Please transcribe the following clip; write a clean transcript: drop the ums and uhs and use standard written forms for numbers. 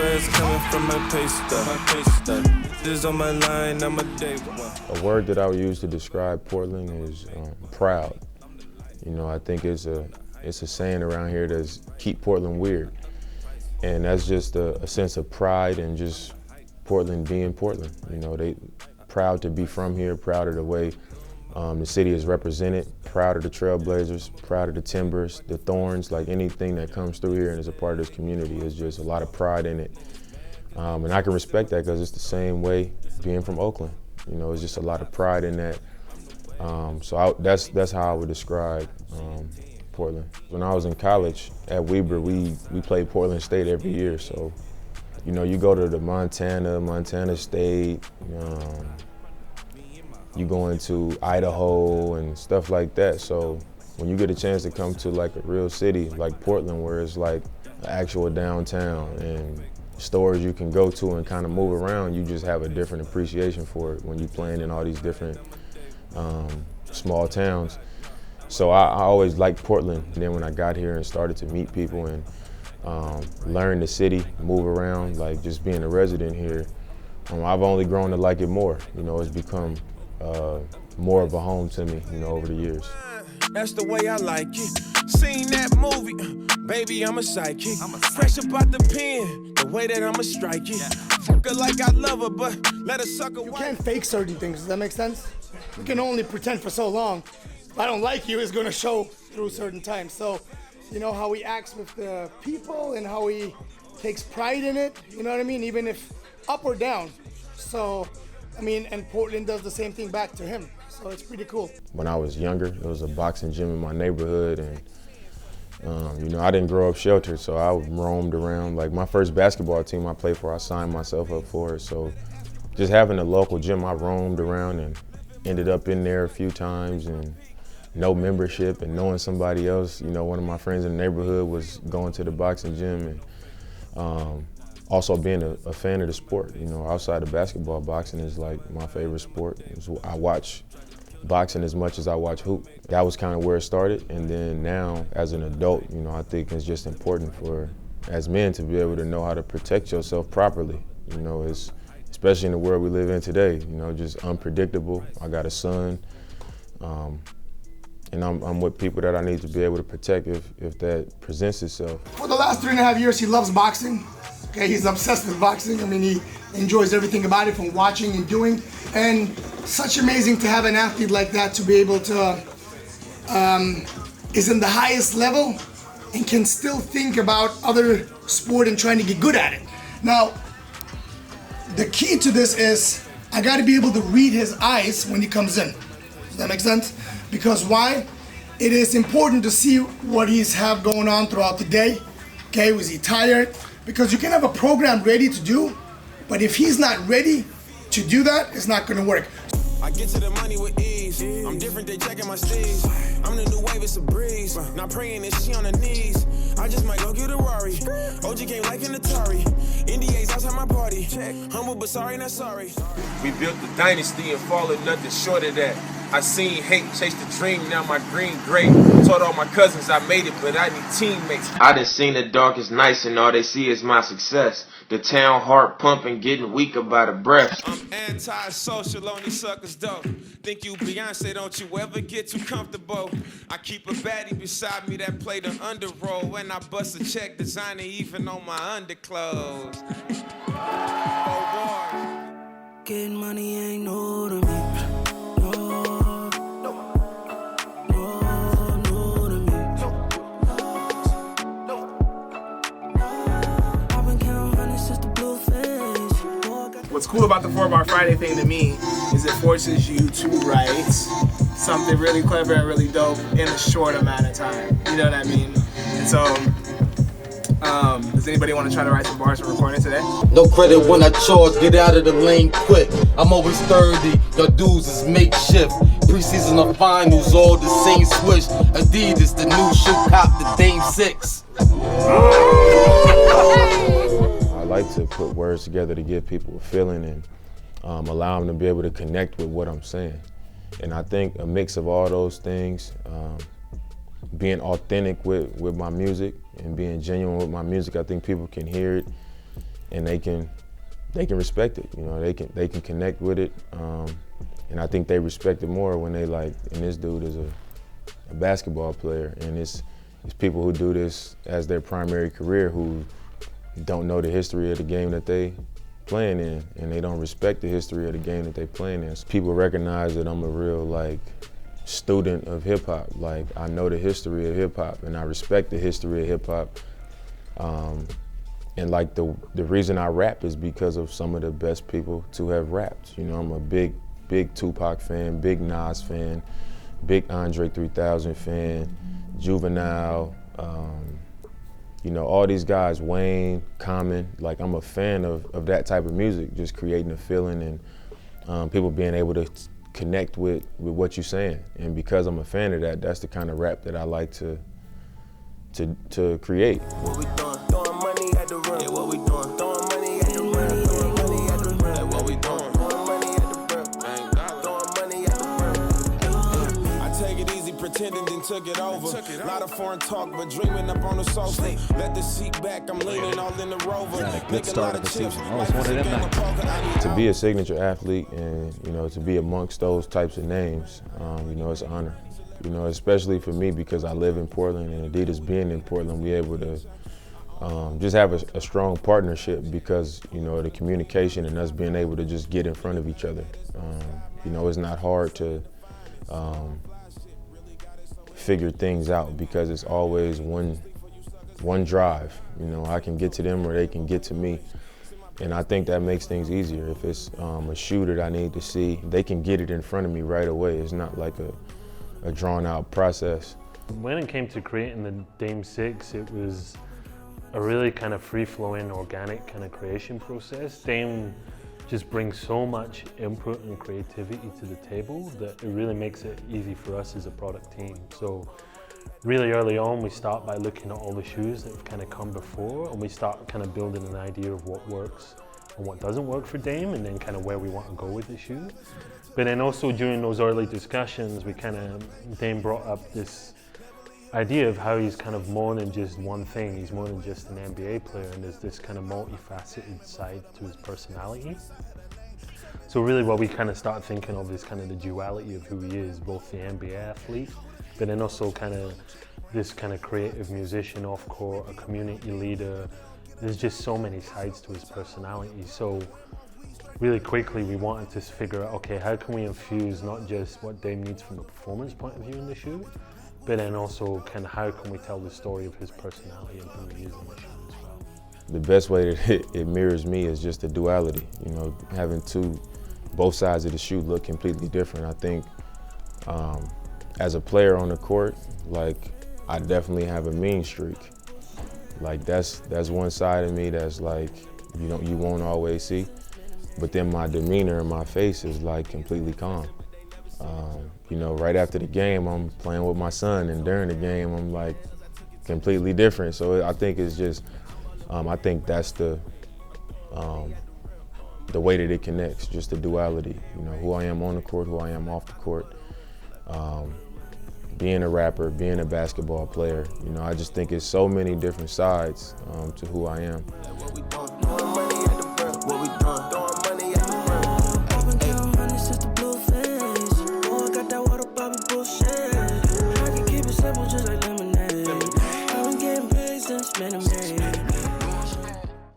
prayers coming from my pay stub. This on my line, I'm a day one. A word that I would use to describe Portland is proud. You know, I think it's a saying around here that's keep Portland weird. And that's just a sense of pride and just Portland being Portland. You know, they proud to be from here, proud of the way the city is represented, proud of the Trailblazers, proud of the Timbers, the Thorns, like anything that comes through here and is a part of this community is just a lot of pride in it. And I can respect that because it's the same way being from Oakland. You know, it's just a lot of pride in that. That's how I would describe Portland. When I was in college at Weber, we played Portland State every year. So, you know, you go to the Montana State, you go into Idaho and stuff like that. So when you get a chance to come to like a real city like Portland, where it's like an actual downtown and stores you can go to and kind of move around, you just have a different appreciation for it when you're playing in all these different small towns. So I always liked Portland. And then when I got here and started to meet people and learn the city, move around, like just being a resident here, I've only grown to like it more. You know, it's become more of a home to me, you know, over the years. That's the way I like it. Seen that movie, baby, I'm a psychic. Fresh about the pen, the way that I'ma strike it. Fuck her like I love her, but let her suck her. You can't fake certain things, does that make sense? You can only pretend for so long. If I don't like you, it's gonna show through certain times. So, you know, how he acts with the people and how he takes pride in it, you know what I mean? Even if up or down. So, I mean, and Portland does the same thing back to him. So it's pretty cool. When I was younger, there was a boxing gym in my neighborhood, and you know, I didn't grow up sheltered, so I roamed around. Like my first basketball team I played for, I signed myself up for it. So just having a local gym, I roamed around and ended up in there a few times, and no membership and knowing somebody else. You know, one of my friends in the neighborhood was going to the boxing gym, and also being a fan of the sport. You know, outside of basketball, boxing is like my favorite sport. I watch boxing as much as I watch hoop. That was kind of where it started, and then now as an adult, you know, I think it's just important for, as men, to be able to know how to protect yourself properly. You know, it's, especially in the world we live in today, you know, just unpredictable. I got a son, and I'm with people that I need to be able to protect if that presents itself. For the last 3.5 years, he loves boxing. Okay, he's obsessed with boxing. I mean, he enjoys everything about it, from watching and doing. And such amazing to have an athlete like that to be able to, is in the highest level and can still think about other sport and trying to get good at it. Now, the key to this is I gotta be able to read his eyes when he comes in. Does that make sense? Because why? It is important to see what he's have going on throughout the day. Okay, was he tired? Because you can have a program ready to do, but if he's not ready to do that, it's not gonna work. I get to the money with ease. I'm different, they checking my steez. I'm the new wave, it's a breeze. Not praying and she on her knees. I just might go get a Rari. OG game like an Atari. NDA's outside my party. Humble but sorry, not sorry. We built the dynasty and falling nothing short of that. I seen hate chase the dream, now my green great. Told all my cousins I made it, but I need teammates. I done seen the darkest nights and all they see is my success. The town heart pumping, getting weaker by the breath. I'm anti-social, on these suckers dope. Think you Beyonce, don't you ever get too comfortable. I keep a baddie beside me that play the underroll. When I bust a check, designer even on my underclothes. Oh boy. Getting money ain't new to me. What's cool about the 4-Bar Friday thing to me is it forces you to write something really clever and really dope in a short amount of time. You know what I mean? And so, does anybody want to try to write some bars for recording today? No credit when I charge, get out of the lane quick. I'm always 30, your dudes is makeshift. Preseason or finals, all the same switch. Adidas, the new shoe cop, the Dame 6. I like to put words together to give people a feeling and allow them to be able to connect with what I'm saying. And I think a mix of all those things, being authentic with my music and being genuine with my music, I think people can hear it and they can respect it. You know, they can connect with it, and I think they respect it more when they like. And this dude is a basketball player, and it's people who do this as their primary career who don't know the history of the game that they playing in, and they don't respect the history of the game that they playing in. So people recognize that I'm a real like student of hip hop. Like I know the history of hip hop, and I respect the history of hip hop. And like the reason I rap is because of some of the best people to have rapped. You know, I'm a big Tupac fan, big Nas fan, big Andre 3000 fan, Juvenile. You know, all these guys, Wayne, Common, like I'm a fan of that type of music, just creating a feeling and people being able to connect with what you're saying. And because I'm a fan of that, that's the kind of rap that I like to create. What we doing? Throwing money at the rim. Yeah, what we doing? Throwing money at the rim. Throwing money at the rim. Like what we doing? Throwing money at the rim. I ain't got it. Throwing money at the rim. I take it easy, pretending, then took it over. Lot of foreign talk, but dreaming up on the sofa. Let the seat back, I'm leaning all in the Rover. Had a good start of the season. Oh, it's one of them nights. To be a signature athlete and, you know, to be amongst those types of names, you know, it's an honor. You know, especially for me because I live in Portland, and Adidas being in Portland, we able to just have a strong partnership because, you know, the communication and us being able to just get in front of each other. You know, it's not hard to figure things out because it's always one drive. You know, I can get to them or they can get to me. And I think that makes things easier. If it's a shoe that I need to see, they can get it in front of me right away. It's not like a drawn out process. When it came to creating the Dame 6, it was a really kind of free-flowing, organic kind of creation process. Dame just brings so much input and creativity to the table that it really makes it easy for us as a product team. So really early on, we start by looking at all the shoes that have kind of come before, and we start kind of building an idea of what works and what doesn't work for Dame, and then kind of where we want to go with the shoe. But then also during those early discussions, Dame brought up this idea of how he's kind of more than just one thing. He's more than just an NBA player, and there's this kind of multifaceted side to his personality. So really what we kind of start thinking of is kind of the duality of who he is, both the NBA athlete, but then also kind of this kind of creative musician off court, a community leader. There's just so many sides to his personality. So really quickly we wanted to figure out, okay, how can we infuse not just what Dame needs from a performance point of view in the shoe, but then also kind of how can we tell the story of his personality and who he is in the shoe as well. The best way that it mirrors me is just the duality, you know, having both sides of the shoe look completely different. I think as a player on the court, like I definitely have a mean streak. Like that's one side of me that's like you won't always see. But then my demeanor and my face is like completely calm. You know, right after the game, I'm playing with my son, and during the game, I'm like completely different. So I think it's just, I think that's the way that it connects, just the duality. You know, who I am on the court, who I am off the court. Being a rapper, being a basketball player. You know, I just think it's so many different sides to who I am. Man, I'm